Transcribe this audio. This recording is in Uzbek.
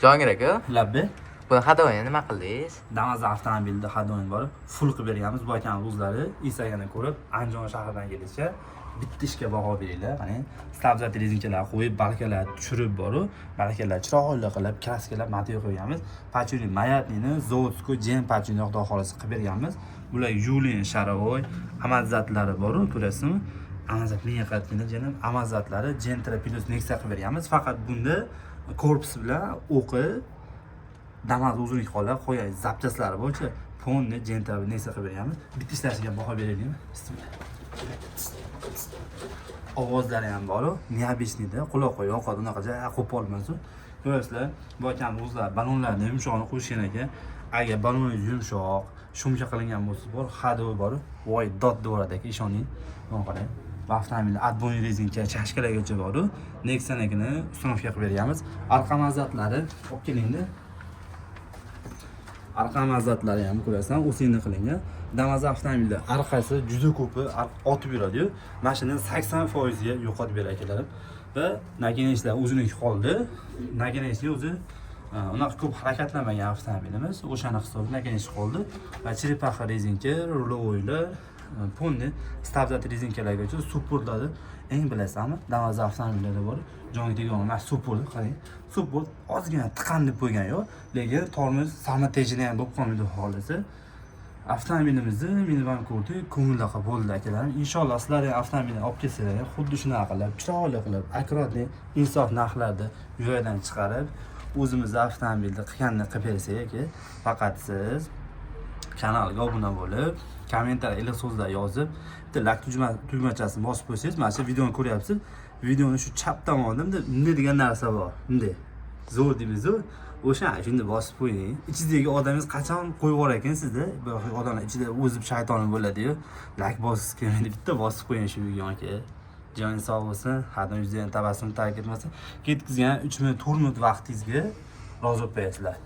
Jahongir aka, Labbi. buni hadoyini nima qildingiz? Damas avtomobilda hadoyin bor. Full qilib berganmiz. Bu akani o'zlari Instagramdan ko'rib, Andijon shahridan kelishcha bitta ishga baho beringlar. Qani, stabilizator rezinkalar qo'yib, balkalar tushirib boru, balkalar chiroyli qilib, kraskalar material qo'yganmiz. Pachuni mayatnini, zavodskoy, jen pachuni yoqda xolisi qilib berganmiz. Bular Yulin Sharovoy amazatlari boru, ko'rasizmi? Amazat menga qatgina jenim, amazatlari Gentra Plus Nexa qilib berganmiz. Faqat bunda korpus bilan o'qi Damas uzunlik qolib qo'yay zapchaslari bo'yicha fonni Gentra Nexa qilib berganmiz. Bitta ishlashiga baho beraylikmi? Ovozlari ham bor-ku, neobechnida quloqqa yoqadi, unaqa qo'pol emas-ku. Ko'rasizlar, bu akam o'zlari balonlarni yumshoqni qo'shgan ekan. Agar baloningiz yumshoq, shumka qilingan bo'lsa bor, hadoy bor, voy dod devoradi aka, ishoning. Mana qarang. Bu avtomobilda adboniy rezinka chashkalargacha bor-ku. Nexa'nikini uстановка qilib berganmiz. Arqa mazatlari olib kelingda. Arqa mazatlari ham ko'rasan, o'singni qilingan. Damas avtomobilda arqasi juda ko'pi otib yuradi-yu. Mashina 80% ga yo'qotib beradi akalarim. Va nagineshlar o'zining qoldi. Nagineshlar o'zi unaqa ko'p harakatlanmagan avtomobilimiz. O'shani hisobida naginesh qoldi. Va chiripaxa rezinka, rulovoylar, ponni, stabilizator rezinkalargacha supportlarni eng bilasizmi? Damas avtomobillarda bor. Jonga tegan mana support qarang. Support ozgina tiqan deb qo'ygan yo'q, lekin tormoz samatejini ham bo'lib qolmaydi holisi. Avtomobilimizni minivan ko'rdi, ko'ngilliqa bo'ldi akalarim. Inshaalloh sizlar ham avtomobilni olib kelsanglar, xuddi shunaqa qilib, chiroyli qilib, akkuratli, insof narxlarda yo'ldan chiqarib, o'zimiz avtomobilni qilganini qilib bersak aka, faqat siz kanalga obuna bo'lib, kommentariy iliq so'zlar yozib, bitta like tugmachasini bosib qo'ysangiz, mana shu videoni ko'ryapsiz. Videoni shu chap tomonida bunday degan narsa bor. Bunday. Zo'r deymiz-ku. Shunda bosib qo'ying. Ichidagi odamingiz qachon qo'yib yuborar ekan sizda? Bir odamlar ichida o'zib shaytoni bo'ladi-yu. Like bosib kelmaydi, bitta bosib qo'ying shu videoni aka. Joningiz sog' bo'lsin. Hadam yuzdan tabassum tark etmasin. Ketkizgan 3 minut, 4 minut vaqtingizga rozi bo'lib qo'yasizlar.